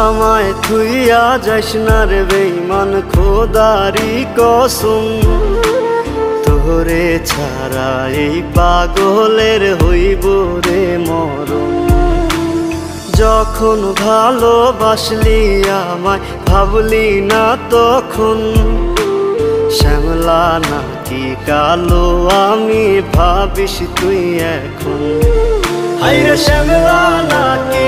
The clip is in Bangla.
আমায় থুইয়া যাস না রে বেঈমান খোদারি কসম, তোরে ছাড়া এই পাগলের হইব রে মরণ। যখন ভালোবাসলি আমায় ভাবলি না তখন, শ্যামলা নাকি কালো আমি ভাবিস তুই এখন। হায়রে শ্যামলা নাকি